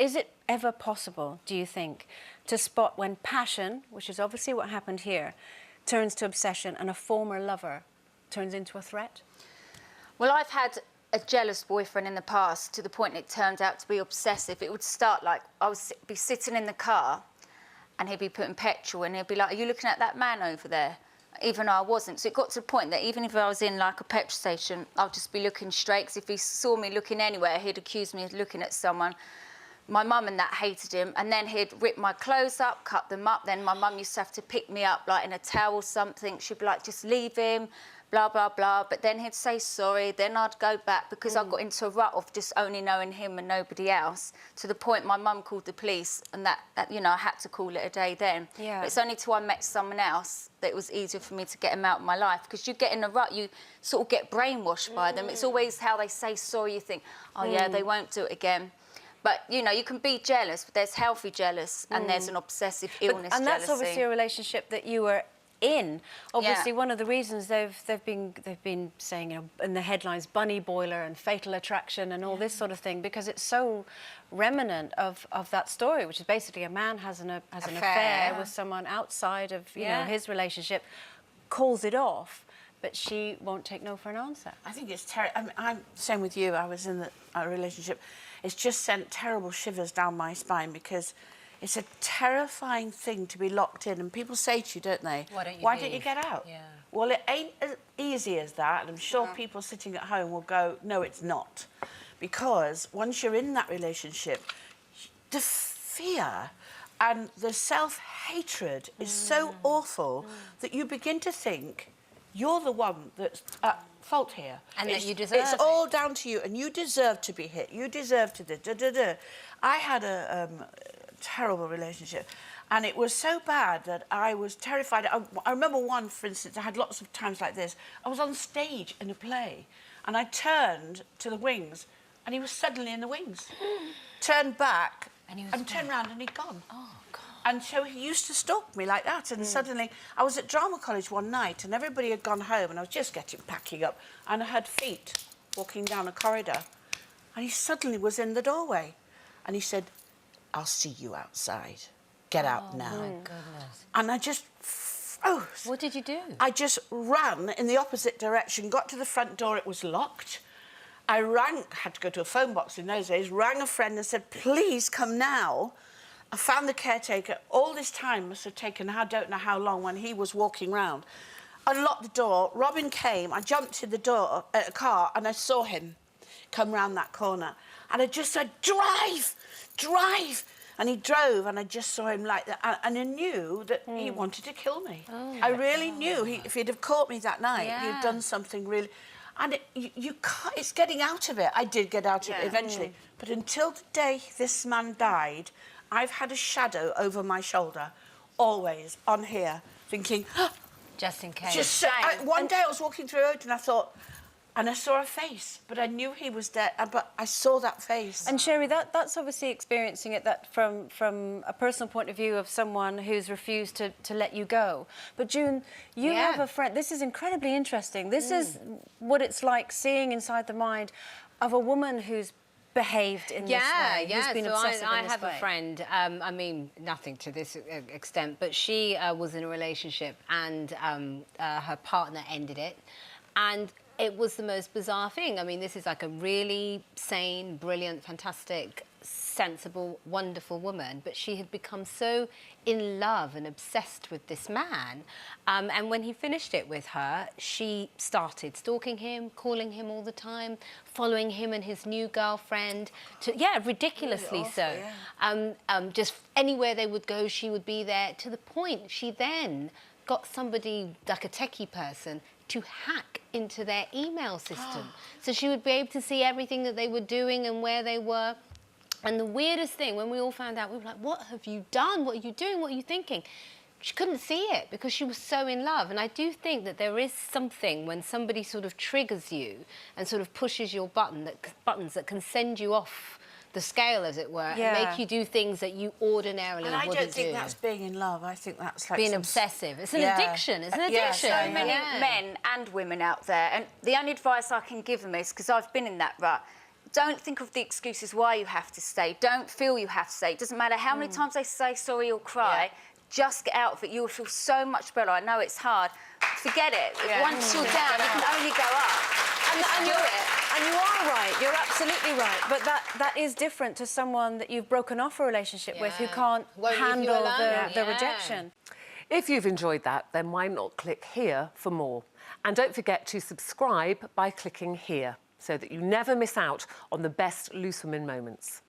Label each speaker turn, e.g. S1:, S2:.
S1: is it ever possible, do you think, to spot when passion, which is obviously what happened here, turns to obsession and a former lover turns into a threat?
S2: Well, I've had a jealous boyfriend in the past to the point it turned out to be obsessive. It would start like I would be sitting in the car and he'd be putting petrol and he'd be like, are you looking at that man over there? Even though I wasn't. So it got to the point that even if I was in like a petrol station, I'll just be looking straight, because if he saw me looking anywhere, he'd accuse me of looking at someone. My mum and that hated him, and then he'd rip my clothes up, cut them up. Then my mum used to have to pick me up like in a towel or something. She'd be like, just leave him, blah, blah, blah. But then he'd say sorry, then I'd go back, because I got into a rut of just only knowing him and nobody else, to the point my mum called the police, and that you know, I had to call it a day then.
S1: Yeah.
S2: But it's only till I met someone else that it was easier for me to get him out of my life, because you get in a rut, you sort of get brainwashed by them. It's always how they say sorry, you think, oh yeah, they won't do it again. But, you know, you can be jealous, but there's healthy jealous and there's an obsessive illness
S1: and that's
S2: jealousy.
S1: obviously a relationship that you were in. Obviously, one of the reasons they've been saying, you know, in the headlines, bunny boiler and fatal attraction and all this sort of thing, because it's so remnant of that story, which is basically a man has an affair with someone outside of, you know, his relationship, calls it off, but she won't take no for an answer.
S3: I think it's terrible. I mean, I'm same with you. I was in a relationship. It's just sent terrible shivers down my spine, because it's a terrifying thing to be locked in. And people say to you, don't they, why don't you get out? Yeah. Well, it ain't as easy as that. And I'm sure people sitting at home will go, no, it's not. Because once you're in that relationship, the fear and the self-hatred is so awful that you begin to think you're the one that's at fault here.
S4: And that you deserve it.
S3: It's all down to you, and you deserve to be hit. You deserve to do. I had a terrible relationship, and it was so bad that I was terrified. I remember one, for instance, I had lots of times like this. I was on stage in a play, and I turned to the wings, and he was suddenly in the wings. Turned back, and turned round, and he'd gone. Oh, God. And so he used to stalk me like that, and suddenly I was at drama college one night, and everybody had gone home, and I was just packing up, and I heard feet walking down a corridor, and he suddenly was in the doorway, and he said, I'll see you outside. Get out now.
S4: Oh, my goodness.
S3: And I just froze.
S4: What did you do?
S3: I just ran in the opposite direction, got to the front door, it was locked. I had to go to a phone box in those days, rang a friend and said, please come now. I found the caretaker. All this time must have taken, I don't know how long, when he was walking round. Unlocked the door, Robin came, I jumped to the door, a car, and I saw him come round that corner. And I just said, drive, drive. And he drove, and I just saw him like that. And I knew that he wanted to kill me. Oh, I really knew. If he'd have caught me that night, he'd have done something really... And you can't... It's getting out of it. I did get out of it eventually. But until the day this man died, I've had a shadow over my shoulder, always, on here, thinking...
S4: Just in case.
S3: Just one day I was walking through the road and I thought... And I saw a face, but I knew he was dead, but I saw that face.
S1: And Sherrie, that's obviously experiencing it from a personal point of view of someone who's refused to let you go. But June, you have a friend. This is incredibly interesting. This is what it's like seeing inside the mind of a woman who's behaved in this way.
S4: Yeah,
S1: been
S4: so
S1: obsessive
S4: I
S1: in this
S4: have
S1: way.
S4: a friend, I mean, nothing to this extent, but she was in a relationship and her partner ended it. And it was the most bizarre thing. I mean, this is like a really sane, brilliant, fantastic, sensible, wonderful woman, but she had become so in love and obsessed with this man. And when he finished it with her, she started stalking him, calling him all the time, following him and his new girlfriend, ridiculously really awful, so. Just anywhere they would go, she would be there, to the point she then got somebody, like a techie person, to hack into their email system. So she would be able to see everything that they were doing and where they were. And the weirdest thing, when we all found out, we were like, what have you done? What are you doing? What are you thinking? She couldn't see it because she was so in love. And I do think that there is something when somebody sort of triggers you and sort of pushes your buttons that can send you off the scale, as it were, and make you do things that you ordinarily wouldn't do.
S3: And I don't think that's being in love. I think that's like...
S4: Being obsessive. It's an addiction. It's an addiction.
S2: So many men and women out there, and the only advice I can give them is, because I've been in that rut, don't think of the excuses why you have to stay. Don't feel you have to stay. It doesn't matter how many times they say sorry or cry. Just get out of it. You'll feel so much better. I know it's hard. Forget it. Once you're down, you can only go up.
S1: And you are right. You're absolutely right. But that is different to someone that you've broken off a relationship with who can't handle the rejection.
S5: If you've enjoyed that, then why not click here for more? And don't forget to subscribe by clicking here so that you never miss out on the best Loose Women moments.